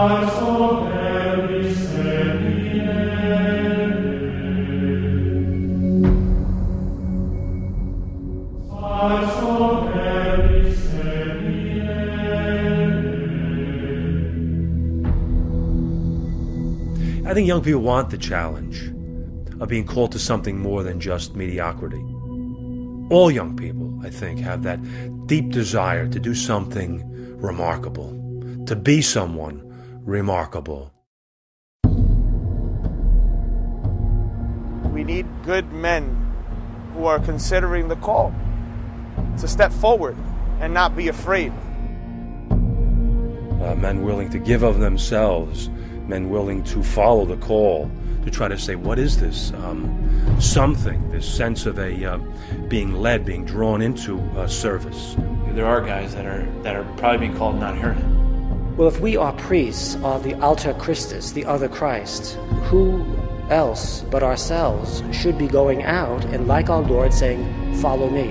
I think young people want the challenge of being called to something more than just mediocrity. All young people, I think, have that deep desire to do something remarkable, to be someone remarkable. We need good men who are considering the call to step forward and not be afraid. Men willing to give of themselves, men willing to follow the call, to try to say, what is this? Something, this sense of being led, being drawn into service. There are guys that are probably being called not hearing it. Well, if we are priests of the alter Christus, the other Christ, who else but ourselves should be going out and, like our Lord, saying, follow me?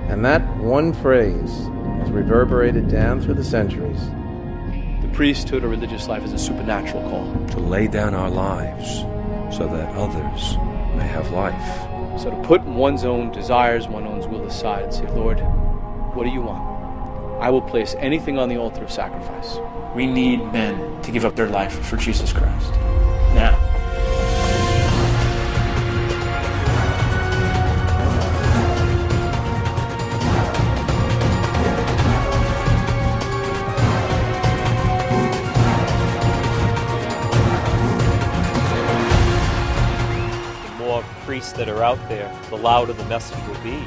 And that one phrase has reverberated down through the centuries. The priesthood or religious life is a supernatural call. To lay down our lives so that others may have life. So to put one's own desires, one's own will aside and say, Lord, what do you want? I will place anything on the altar of sacrifice. We need men to give up their life for Jesus Christ. Now. Priests that are out there, the louder the message will be.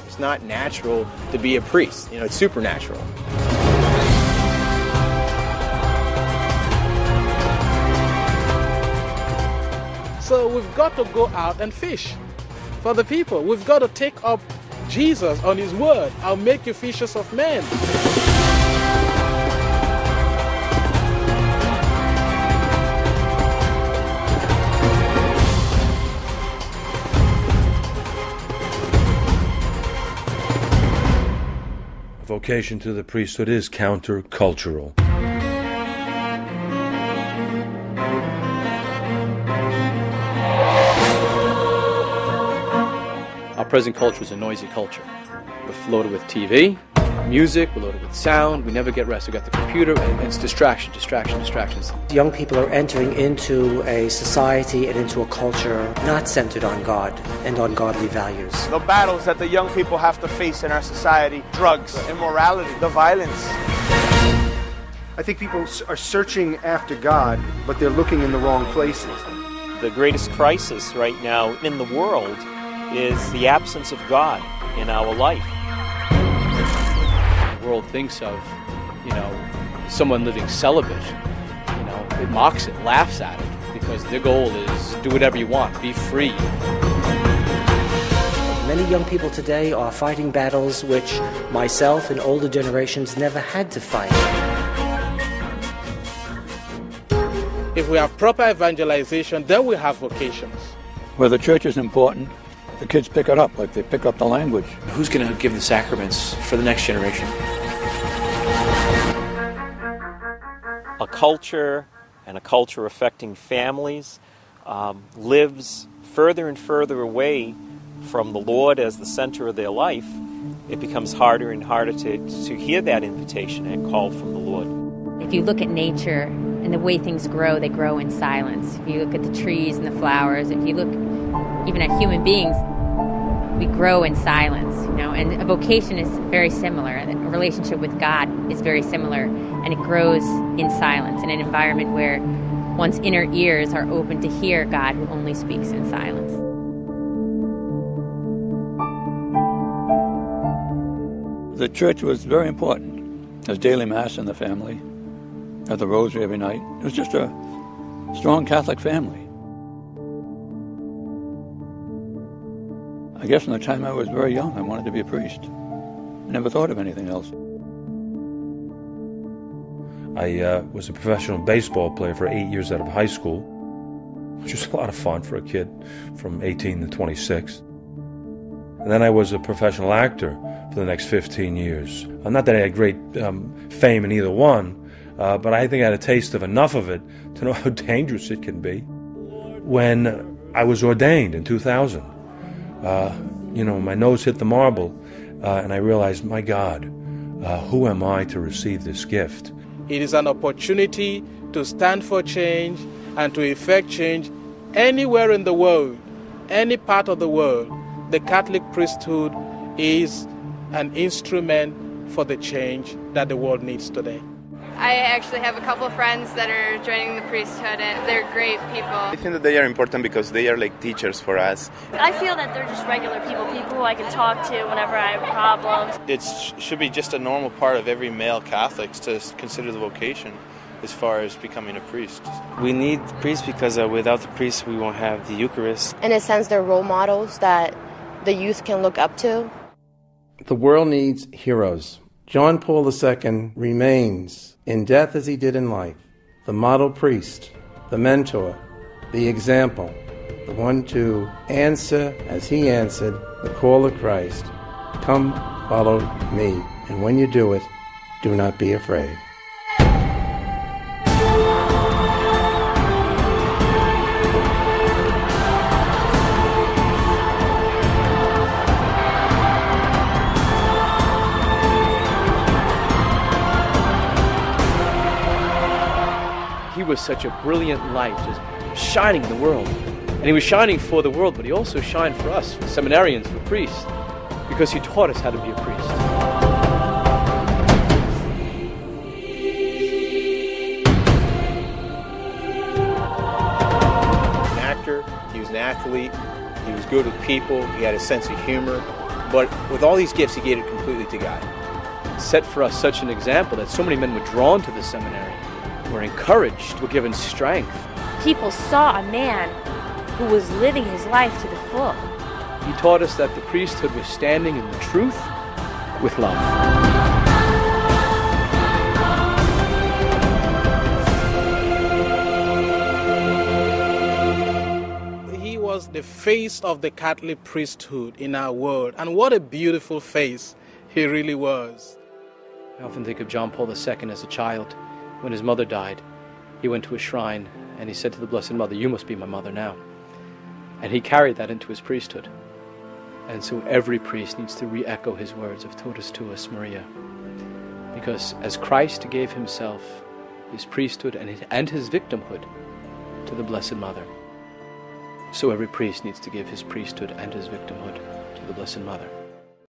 It's not natural to be a priest. You know, it's supernatural. So we've got to go out and fish for the people. We've got to take up Jesus on his word. I'll make you fishers of men. A vocation to the priesthood is countercultural. Our present culture is a noisy culture. We're loaded with TV, music, we're loaded with sound, we never get rest. We've got the computer, and it's distractions. Young people are entering into a society and into a culture not centered on God and on godly values. The battles that the young people have to face in our society, drugs, immorality, the violence. I think people are searching after God, but they're looking in the wrong places. The greatest crisis right now in the world is the absence of God in our life. The world thinks of, someone living celibate. It mocks it, laughs at it, because their goal is do whatever you want, be free. Many young people today are fighting battles which myself and older generations never had to fight. If we have proper evangelization, then we have vocations. Where the church is important, the kids pick it up, like they pick up the language. Who's going to give the sacraments for the next generation? A culture and a culture affecting families lives further and further away from the Lord as the center of their life. It becomes harder and harder to hear that invitation and call from the Lord. If you look at nature and the way things grow, they grow in silence. If you look at the trees and the flowers, if you look even at human beings, we grow in silence, and a vocation is very similar. A relationship with God is very similar, and it grows in silence, in an environment where one's inner ears are open to hear God who only speaks in silence. The church was very important. There's daily mass in the family, at the rosary every night. It was just a strong Catholic family. I guess from the time I was very young, I wanted to be a priest. Never thought of anything else. I was a professional baseball player for 8 years out of high school, which was a lot of fun for a kid from 18 to 26. And then I was a professional actor for the next 15 years. Not that I had great fame in either one, but I think I had a taste of enough of it to know how dangerous it can be. When I was ordained in 2000, my nose hit the marble, and I realized, my God, who am I to receive this gift? It is an opportunity to stand for change and to effect change anywhere in the world, any part of the world. The Catholic priesthood is an instrument for the change that the world needs today. I actually have a couple of friends that are joining the priesthood, and they're great people. I think that they are important because they are like teachers for us. I feel that they're just regular people who I can talk to whenever I have problems. It should be just a normal part of every male Catholic to consider the vocation as far as becoming a priest. We need priests because without the priests we won't have the Eucharist. In a sense, they're role models that the youth can look up to. The world needs heroes. John Paul II remains, in death as he did in life, the model priest, the mentor, the example, the one to answer as he answered the call of Christ, "Come, follow me." And when you do it, do not be afraid. He was such a brilliant light, just shining in the world. And he was shining for the world, but he also shined for us, for seminarians, for priests, because he taught us how to be a priest. An actor, he was an athlete, he was good with people, he had a sense of humor, but with all these gifts, he gave it completely to God. Set for us such an example that so many men were drawn to the seminary, were encouraged, were given strength. People saw a man who was living his life to the full. He taught us that the priesthood was standing in the truth with love. He was the face of the Catholic priesthood in our world, and what a beautiful face he really was. I often think of John Paul II as a child. When his mother died, he went to a shrine and he said to the Blessed Mother, "You must be my mother now." And he carried that into his priesthood. And so every priest needs to re-echo his words of Totus Tuus Maria. Because as Christ gave himself, his priesthood and his victimhood to the Blessed Mother, so every priest needs to give his priesthood and his victimhood to the Blessed Mother.